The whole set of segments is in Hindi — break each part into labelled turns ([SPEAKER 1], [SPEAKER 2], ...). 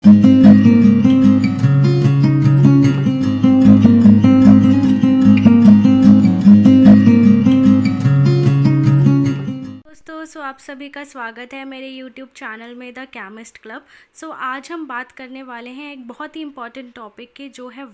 [SPEAKER 1] दोस्तों आप सभी का स्वागत है मेरे YouTube चैनल में द केमिस्ट क्लब। आज हम बात करने वाले हैं एक बहुत ही इम्पॉर्टेंट टॉपिक की, जो है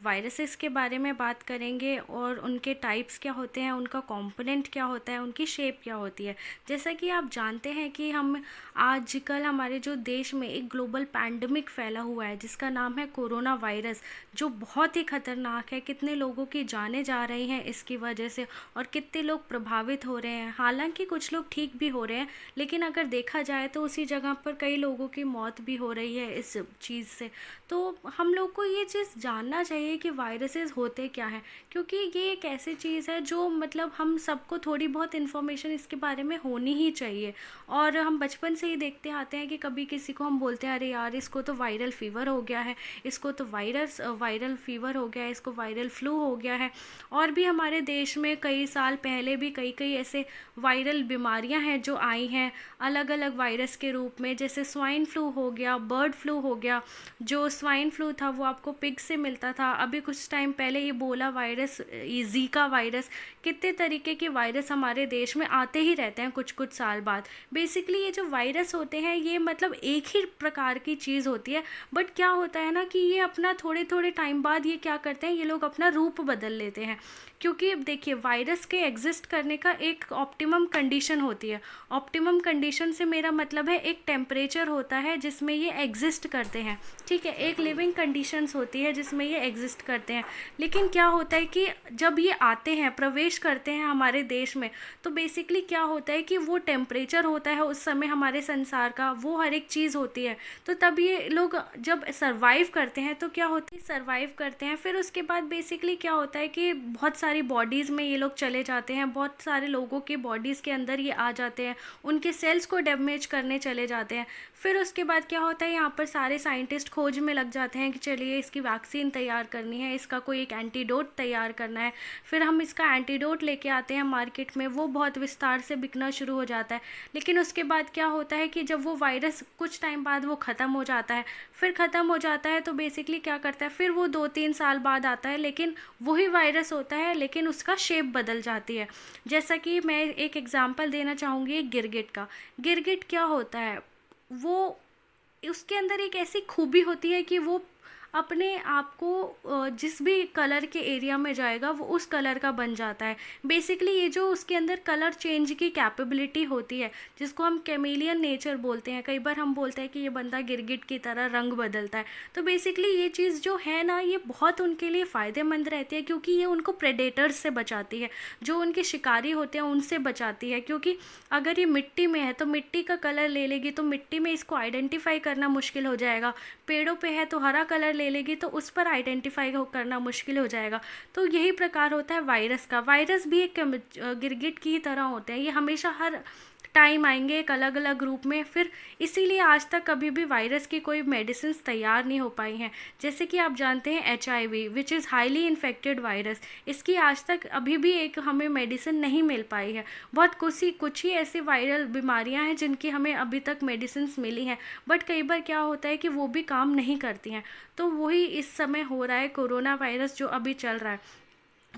[SPEAKER 1] वायरसेस के बारे में बात करेंगे और उनके टाइप्स क्या होते हैं, उनका कंपोनेंट क्या होता है, उनकी शेप क्या होती है। जैसा कि आप जानते हैं कि हम आजकल हमारे जो देश में एक ग्लोबल पैंडमिक फैला हुआ है जिसका नाम है कोरोना वायरस, जो बहुत ही ख़तरनाक है। कितने लोगों की जानें जा रही हैं इसकी वजह से और कितने लोग प्रभावित हो रहे हैं। हालांकि कुछ लोग ठीक भी हो रहे हैं, लेकिन अगर देखा जाए तो उसी जगह पर कई लोगों की मौत भी हो रही है इस चीज़ से। तो हम लोग को ये चीज़ जानना चाहिए कि वायरसेस होते क्या हैं, क्योंकि ये एक ऐसी चीज़ है जो मतलब हम सबको थोड़ी बहुत इन्फॉर्मेशन इसके बारे में होनी ही चाहिए। और हम बचपन से ही देखते आते हैं कि कभी किसी को हम बोलते हैं अरे यार इसको तो वायरल फीवर हो गया है, इसको तो वायरल फीवर हो गया है, इसको वायरल फ्लू हो गया है। और भी हमारे देश में कई साल पहले भी कई ऐसे वायरल बीमारियां हैं जो आई हैं अलग अलग वायरस के रूप में, जैसे स्वाइन फ्लू हो गया, बर्ड फ्लू हो गया। जो स्वाइन फ्लू था वो आपको पिग से मिलता था। अभी कुछ टाइम पहले इबोला वायरस, ज़ीका वायरस, कितने तरीके के वायरस हमारे देश में आते ही रहते हैं कुछ कुछ साल बाद। बेसिकली ये जो वायरस होते हैं ये मतलब एक ही प्रकार की चीज़ होती है, बट क्या होता है ना कि ये अपना थोड़े थोड़े टाइम बाद ये क्या करते हैं, ये लोग अपना रूप बदल लेते हैं। क्योंकि अब देखिए, वायरस के एग्जिस्ट करने का एक ऑप्टिमम कंडीशन होती है। ऑप्टिमम कंडीशन से मेरा मतलब है एक टेम्परेचर होता है जिसमें ये एग्जिस्ट करते हैं, ठीक है। एक लिविंग कंडीशंस होती है जिसमें ये एग्जिस्ट करते हैं। लेकिन क्या होता है कि जब ये आते हैं, प्रवेश करते हैं हमारे देश में, तो बेसिकली क्या होता है कि वो टेम्परेचर होता है उस समय हमारे संसार का, वो हर एक चीज़ होती है। तो तब ये लोग जब सर्वाइव करते हैं तो क्या होता है, सर्वाइव करते हैं। फिर उसके बाद बेसिकली क्या होता है कि बहुत सारी बॉडीज़ में ये लोग चले जाते हैं, बहुत सारे लोगों के बॉडीज़ के अंदर ये आ जाते हैं, उनके सेल्स को डैमेज करने चले जाते हैं। फिर उसके बाद क्या होता है, यहाँ पर सारे साइंटिस्ट खोज में लग जाते हैं कि चलिए इसकी वैक्सीन तैयार करनी है, इसका कोई एक एंटीडोट तैयार करना है। फिर हम इसका एंटीडोट लेके आते हैं मार्केट में, वो बहुत विस्तार से बिकना शुरू हो जाता है। लेकिन उसके बाद क्या होता है कि जब वो वायरस कुछ टाइम बाद वो ख़त्म हो जाता है, फिर ख़त्म हो जाता है तो बेसिकली क्या करता है, फिर वो 2-3 साल बाद आता है, लेकिन वही वायरस होता है, लेकिन उसका शेप बदल जाती है। जैसा कि मैं एक एग्जांपल देना चाहूँगी गिरगिट का। गिरगिट क्या होता है, वो उसके अंदर एक ऐसी खूबी होती है कि वो अपने आप को जिस भी कलर के एरिया में जाएगा वो उस कलर का बन जाता है। बेसिकली ये जो उसके अंदर कलर चेंज की कैपेबिलिटी होती है, जिसको हम कैमेलियन नेचर बोलते हैं, कई बार हम बोलते हैं कि ये बंदा गिरगिट की तरह रंग बदलता है। तो बेसिकली ये चीज़ जो है ना, ये बहुत उनके लिए फ़ायदेमंद रहती है, क्योंकि ये उनको प्रेडेटर्स से बचाती है, जो उनके शिकारी होते हैं उनसे बचाती है। क्योंकि अगर ये मिट्टी में है तो मिट्टी का कलर ले लेगी, तो मिट्टी में इसको आइडेंटिफाई करना मुश्किल हो जाएगा। पेड़ों पे है तो हरा कलर ले लेगी, तो उस पर आइडेंटिफाई करना मुश्किल हो जाएगा। तो यही प्रकार होता है वायरस का। वायरस भी एक गिरगिट की तरह होते हैं, ये हमेशा हर टाइम आएंगे एक अलग अलग रूप में। फिर इसीलिए आज तक कभी भी वायरस की कोई मेडिसिन तैयार नहीं हो पाई हैं। जैसे कि आप जानते हैं HIV, which is highly infected virus, इसकी आज तक अभी भी एक हमें मेडिसिन नहीं मिल पाई है। बहुत कुछ ही ऐसी वायरल बीमारियां हैं जिनकी हमें अभी तक मेडिसिन मिली हैं, बट कई बार क्या होता है कि वो भी काम नहीं करती हैं। तो वही इस समय हो रहा है, कोरोना वायरस जो अभी चल रहा है।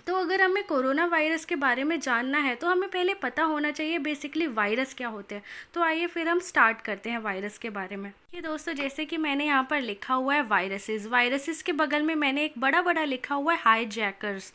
[SPEAKER 1] तो अगर हमें कोरोना वायरस के बारे में जानना है तो हमें पहले पता होना चाहिए बेसिकली वायरस क्या होते हैं। तो आइए फिर हम स्टार्ट करते हैं वायरस के बारे में। ये दोस्तों, जैसे कि मैंने यहाँ पर लिखा हुआ है वायरसेस के बगल में मैंने एक बड़ा बड़ा लिखा हुआ है हाईजैकर्स।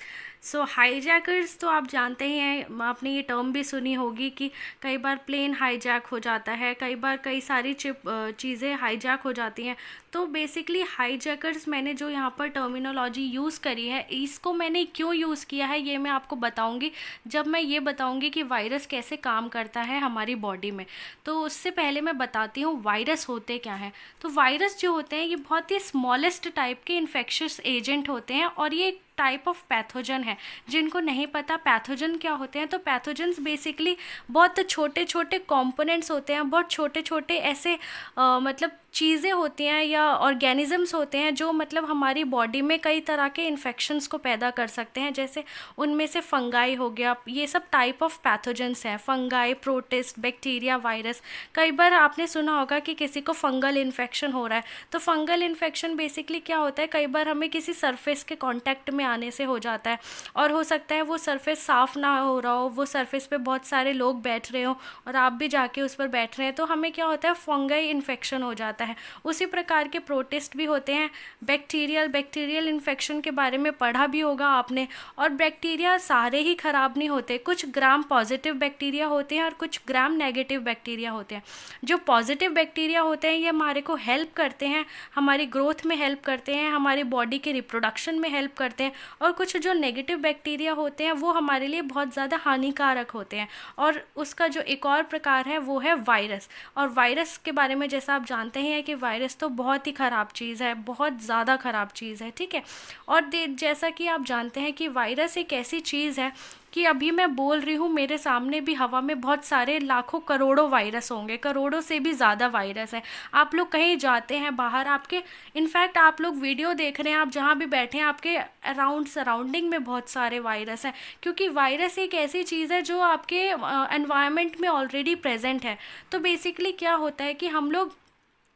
[SPEAKER 1] हाईजैकर्स तो आप जानते ही हैं, आपने ये टर्म भी सुनी होगी कि कई बार प्लेन हाईजैक हो जाता है, कई बार कई सारी चीज़ें हाईजैक हो जाती हैं। तो बेसिकली हाईजैकर्स मैंने जो यहाँ पर टर्मिनोलॉजी यूज़ करी है, इसको मैंने क्यों यूज़ किया है ये मैं आपको बताऊंगी जब मैं ये बताऊंगी कि वायरस कैसे काम करता है हमारी बॉडी में। तो उससे पहले मैं बताती हूँ वायरस होते क्या हैं। तो वायरस जो होते हैं ये बहुत ही स्मॉलेस्ट टाइप के इन्फेक्शियस एजेंट होते हैं, और ये एक टाइप ऑफ पैथोजन है। जिनको नहीं पता पैथोजन क्या होते हैं, तो पैथोजन्स बेसिकली बहुत छोटे छोटे कंपोनेंट्स होते हैं, बहुत छोटे छोटे ऐसे मतलब चीज़ें होती हैं या ऑर्गेनिजम्स होते हैं जो मतलब हमारी बॉडी में कई तरह के इन्फेक्शंस को पैदा कर सकते हैं। जैसे उनमें से फंगाई हो गया, ये सब टाइप ऑफ पैथोजेंस हैं, फंगाई, प्रोटिस्ट, बैक्टीरिया, वायरस। कई बार आपने सुना होगा कि किसी को फंगल इन्फेक्शन हो रहा है, तो फंगल इन्फेक्शन बेसिकली क्या होता है, कई बार हमें किसी सरफेस के कांटेक्ट में आने से हो जाता है, और हो सकता है वो सरफेस साफ़ ना हो रहा हो, वो सरफेस पे बहुत सारे लोग बैठ रहे हो और आप भी जाके उस पर बैठ रहे हैं, तो हमें क्या होता है, फंगाई इन्फेक्शन हो जाता है। उसी प्रकार के प्रोटिस्ट भी होते हैं। बैक्टीरियल इन्फेक्शन के बारे में पढ़ा भी होगा आपने। और बैक्टीरिया सारे ही ख़राब नहीं होते, कुछ ग्राम पॉजिटिव बैक्टीरिया होते हैं और कुछ ग्राम नेगेटिव बैक्टीरिया होते हैं। जो पॉजिटिव बैक्टीरिया होते हैं ये हमारे को हेल्प करते हैं, हमारी ग्रोथ में हेल्प करते हैं, हमारी बॉडी के रिप्रोडक्शन में हेल्प करते हैं। और कुछ जो नेगेटिव बैक्टीरिया होते हैं वो हमारे लिए बहुत ज़्यादा हानिकारक होते हैं। और उसका जो एक और प्रकार है वो है वायरस। और वायरस के बारे में जैसा आप जानते हैं कि वायरस तो बहुत ही ख़राब चीज़ है, बहुत ज़्यादा ख़राब चीज़ है, ठीक है। और जैसा कि आप जानते हैं कि वायरस एक ऐसी चीज़ है कि अभी मैं बोल रही हूँ, मेरे सामने भी हवा में बहुत सारे लाखों करोड़ों वायरस होंगे, करोड़ों से भी ज़्यादा वायरस हैं। आप लोग कहीं जाते हैं बाहर, आपके इनफैक्ट आप लोग वीडियो देख रहे हैं, आप जहाँ भी बैठे हैं आपके अराउंड सराउंडिंग में बहुत सारे वायरस हैं, क्योंकि वायरस एक ऐसी चीज़ है जो आपके एनवायरनमेंट में ऑलरेडी प्रेजेंट है। तो बेसिकली क्या होता है कि हम लोग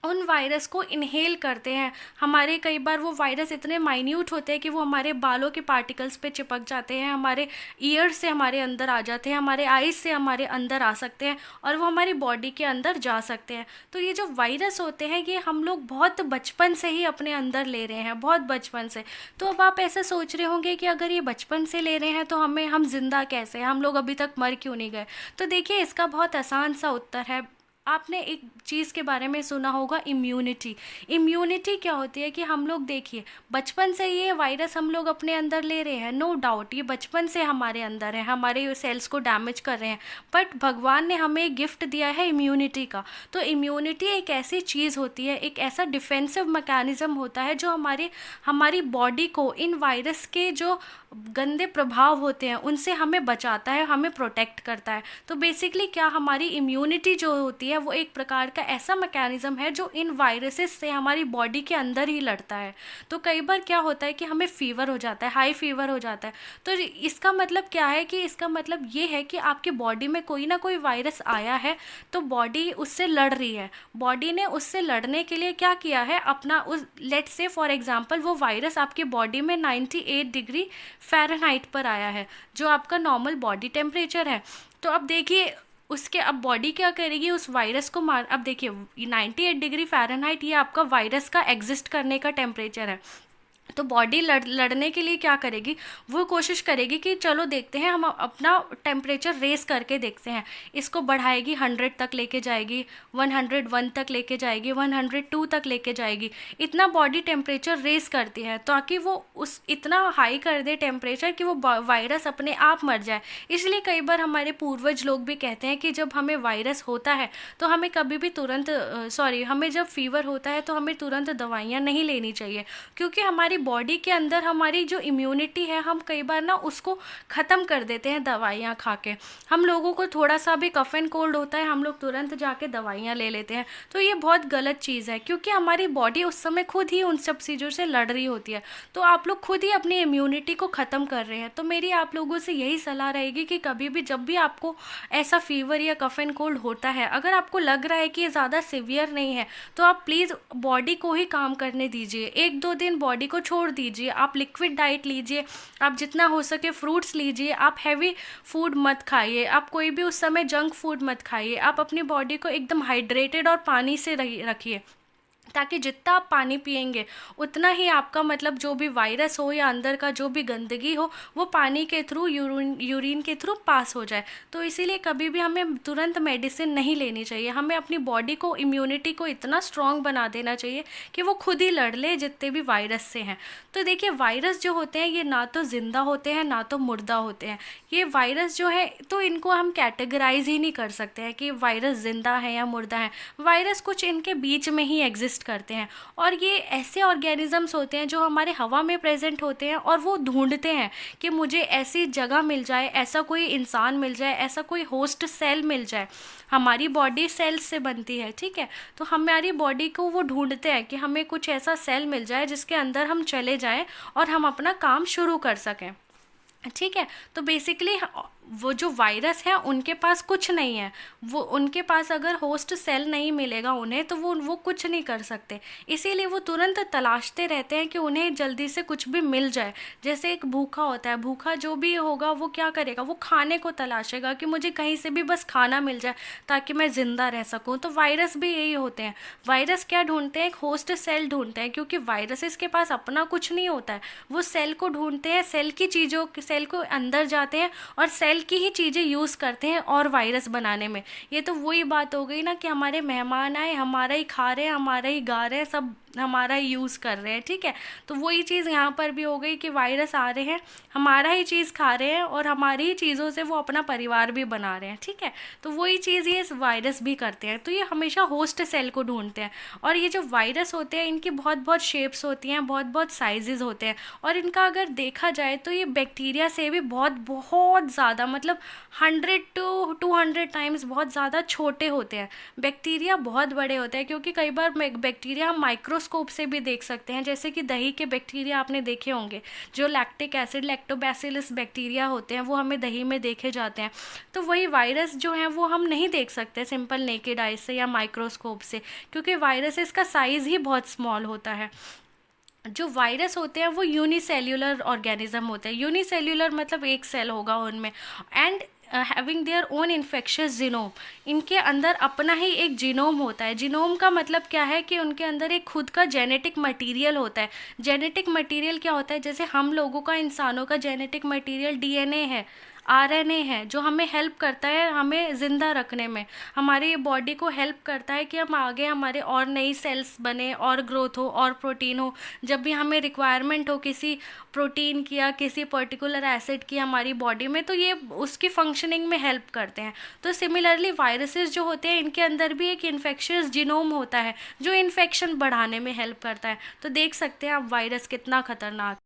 [SPEAKER 1] उन वायरस को इनहेल करते हैं। हमारे कई बार वो वायरस इतने माइन्यूट होते हैं कि वो हमारे बालों के पार्टिकल्स पे चिपक जाते हैं, हमारे ईयर्स से हमारे अंदर आ जाते हैं, हमारे आईज से हमारे अंदर आ सकते हैं और वो हमारी बॉडी के अंदर जा सकते हैं। तो ये जो वायरस होते हैं ये हम लोग बहुत बचपन से ही अपने अंदर ले रहे हैं, बहुत बचपन से। तो अब आप ऐसे सोच रहे होंगे कि अगर ये बचपन से ले रहे हैं तो हम जिंदा कैसे हैं, हम लोग अभी तक मर क्यों नहीं गए। तो देखिए इसका बहुत आसान सा उत्तर है। आपने एक चीज़ के बारे में सुना होगा, इम्यूनिटी। इम्यूनिटी क्या होती है कि हम लोग देखिए बचपन से ये वायरस हम लोग अपने अंदर ले रहे हैं, नो डाउट ये बचपन से हमारे अंदर है, हमारे सेल्स को डैमेज कर रहे हैं, बट भगवान ने हमें एक गिफ्ट दिया है इम्यूनिटी का। तो इम्यूनिटी एक ऐसी चीज़ होती है, एक ऐसा डिफेंसिव मैकेनिज़्म होता है जो हमारी बॉडी को इन वायरस के जो गंदे प्रभाव होते हैं उनसे हमें बचाता है, हमें प्रोटेक्ट करता है। तो बेसिकली क्या, हमारी इम्यूनिटी जो होती है वो एक प्रकार का ऐसा मैकेनिज्म है जो इन वायरसेस से हमारी बॉडी के अंदर ही लड़ता है। तो कई बार क्या होता है कि हमें फीवर हो जाता है, हाई फीवर हो जाता है। तो इसका मतलब क्या है कि इसका मतलब ये है कि आपके बॉडी में कोई ना कोई वायरस आया है, तो बॉडी उससे लड़ रही है। बॉडी ने उससे लड़ने के लिए क्या किया है, अपना उस लेट्स से फॉर एग्जांपल वो वायरस आपकी बॉडी में 98 डिग्री फ़ारेनहाइट पर आया है, जो आपका नॉर्मल बॉडी टेम्परेचर है। तो अब देखिए उसके अब बॉडी क्या करेगी, उस वायरस को मार। अब देखिए 98 डिग्री फ़ारेनहाइट ये आपका वायरस का एग्जिस्ट करने का टेम्परेचर है। तो बॉडी लड़ने के लिए क्या करेगी, वो कोशिश करेगी कि चलो देखते हैं, हम अपना टेम्परेचर रेस करके देखते हैं। इसको बढ़ाएगी, 100 तक लेके जाएगी, 101 तक लेके जाएगी, 102 तक लेके जाएगी। इतना बॉडी टेम्परेचर रेस करती है ताकि वो उस इतना हाई कर दे टेम्परेचर कि वो वायरस अपने आप मर जाए। इसलिए कई बार हमारे पूर्वज लोग भी कहते हैं कि जब हमें वायरस होता है तो हमें कभी भी हमें जब फीवर होता है तो हमें तुरंत दवाइयाँ नहीं लेनी चाहिए, क्योंकि हमारी बॉडी के अंदर हमारी जो इम्यूनिटी है हम कई बार ना उसको ख़त्म कर देते हैं दवाइयाँ खा के। हम लोगों को थोड़ा सा भी कफ एंड कोल्ड होता है, हम लोग तुरंत जाके दवाइयाँ ले लेते हैं। तो ये बहुत गलत चीज़ है, क्योंकि हमारी बॉडी उस समय खुद ही उन सब चीज़ों से लड़ रही होती है। तो आप लोग खुद ही अपनी इम्यूनिटी को ख़त्म कर रहे हैं। तो मेरी आप लोगों से यही सलाह रहेगी कि कभी भी जब भी आपको ऐसा फीवर या कफ एंड कोल्ड होता है, अगर आपको लग रहा है कि ये ज़्यादा सीवियर नहीं है, तो आप प्लीज़ बॉडी को ही काम करने दीजिए। 1-2 दिन बॉडी को छोड़ दीजिए, आप लिक्विड डाइट लीजिए, आप जितना हो सके फ्रूट्स लीजिए, आप हैवी फूड मत खाइए, आप कोई भी उस समय जंक फूड मत खाइए। आप अपनी बॉडी को एकदम हाइड्रेटेड और पानी से रखिए, ताकि जितना आप पानी पिएंगे उतना ही आपका मतलब जो भी वायरस हो या अंदर का जो भी गंदगी हो वो पानी के थ्रू, यूरिन के थ्रू पास हो जाए। तो इसीलिए कभी भी हमें तुरंत मेडिसिन नहीं लेनी चाहिए। हमें अपनी बॉडी को, इम्यूनिटी को इतना स्ट्रॉन्ग बना देना चाहिए कि वो खुद ही लड़ ले जितने भी वायरस से हैं। तो देखिए वायरस जो होते हैं ये ना तो ज़िंदा होते हैं ना तो मुर्दा होते हैं। ये वायरस जो है तो इनको हम कैटेगराइज ही नहीं कर सकते हैं कि वायरस ज़िंदा है या मुर्दा है। वायरस कुछ इनके बीच में ही एग्जिस्ट एग्जिस्ट करते हैं। और ये ऐसे ऑर्गेनिजम्स होते हैं जो हमारे हवा में प्रेजेंट होते हैं, और वो ढूंढते हैं कि मुझे ऐसी जगह मिल जाए, ऐसा कोई इंसान मिल जाए, ऐसा कोई होस्ट सेल मिल जाए। हमारी बॉडी सेल्स से बनती है, ठीक है, तो हमारी बॉडी को वो ढूंढते हैं कि हमें कुछ ऐसा सेल मिल जाए जिसके अंदर हम चले जाएं और हम अपना काम शुरू कर सकें, ठीक है। तो बेसिकली वो जो वायरस है उनके पास कुछ नहीं है, वो उनके पास अगर होस्ट सेल नहीं मिलेगा उन्हें, तो वो कुछ नहीं कर सकते। इसीलिए वो तुरंत तलाशते रहते हैं कि उन्हें जल्दी से कुछ भी मिल जाए। जैसे एक भूखा होता है, भूखा जो भी होगा वो क्या करेगा, वो खाने को तलाशेगा कि मुझे कहीं से भी बस खाना मिल जाए ताकि मैं ज़िंदा रह सकूँ। तो वायरस भी यही होते हैं। वायरस क्या ढूंढते हैं, एक होस्ट सेल ढूंढते हैं, क्योंकि वायरसेस के पास अपना कुछ नहीं होता है। वो सेल को ढूंढते हैं, सेल की चीज़ों, सेल को अंदर जाते हैं और सेल की ही चीज़ें यूज़ करते हैं और वायरस बनाने में। ये तो वही बात हो गई ना कि हमारे मेहमान आए, हमारा ही खा रहे हैं, हमारा ही गा रहे हैं, सब हमारा ही यूज़ कर रहे हैं, ठीक है। तो वही चीज़ यहाँ पर भी हो गई कि वायरस आ रहे हैं, हमारा ही चीज़ खा रहे हैं और हमारी ही चीज़ों से वो अपना परिवार भी बना रहे हैं, ठीक है। तो वही चीज़ ये वायरस भी करते हैं। तो ये हमेशा होस्ट सेल को ढूंढते हैं। और ये जो वायरस होते हैं इनकी बहुत बहुत शेप्स होती हैं, बहुत बहुत साइजेस होते हैं। और इनका अगर देखा जाए तो ये बैक्टीरिया से भी बहुत बहुत ज़्यादा, मतलब 100 to 200 टाइम्स बहुत ज़्यादा छोटे होते हैं। बैक्टीरिया बहुत बड़े होते हैं, क्योंकि कई बार बैक्टीरिया हम माइक्रोस्कोप से भी देख सकते हैं। जैसे कि दही के बैक्टीरिया आपने देखे होंगे, जो लैक्टिक एसिड, लैक्टोबैसिलस बैक्टीरिया होते हैं, वो हमें दही में देखे जाते हैं। तो वही वायरस जो हैं वो हम नहीं देख सकते सिंपल नेकेड आई से या माइक्रोस्कोप से, क्योंकि वायरसेस का साइज़ ही बहुत स्मॉल होता है। जो वायरस होते हैं वो यूनिसेल्युलर ऑर्गेनिज्म होते हैं। यूनिसेल्युलर मतलब एक सेल होगा उनमें, and having their own infectious genome. इनके अंदर अपना ही एक जीनोम होता है। जीनोम का मतलब क्या है कि उनके अंदर एक खुद का जेनेटिक मटेरियल होता है। जेनेटिक मटेरियल क्या होता है, जैसे हम लोगों का, इंसानों का जेनेटिक मटेरियल डीएनए है, आरएनए है, जो हमें हेल्प करता है हमें ज़िंदा रखने में, हमारी बॉडी को हेल्प करता है कि हम आगे हमारे और नई सेल्स बने और ग्रोथ हो और प्रोटीन हो। जब भी हमें रिक्वायरमेंट हो किसी प्रोटीन की या किसी पर्टिकुलर एसिड की हमारी बॉडी में, तो ये उसकी फंक्शनिंग में हेल्प करते हैं। तो सिमिलरली वायरसेस जो होते हैं इनके अंदर भी एक इन्फेक्शियस जीनोम होता है जो इन्फेक्शन बढ़ाने में हेल्प करता है। तो देख सकते हैं आप वायरस कितना खतरनाक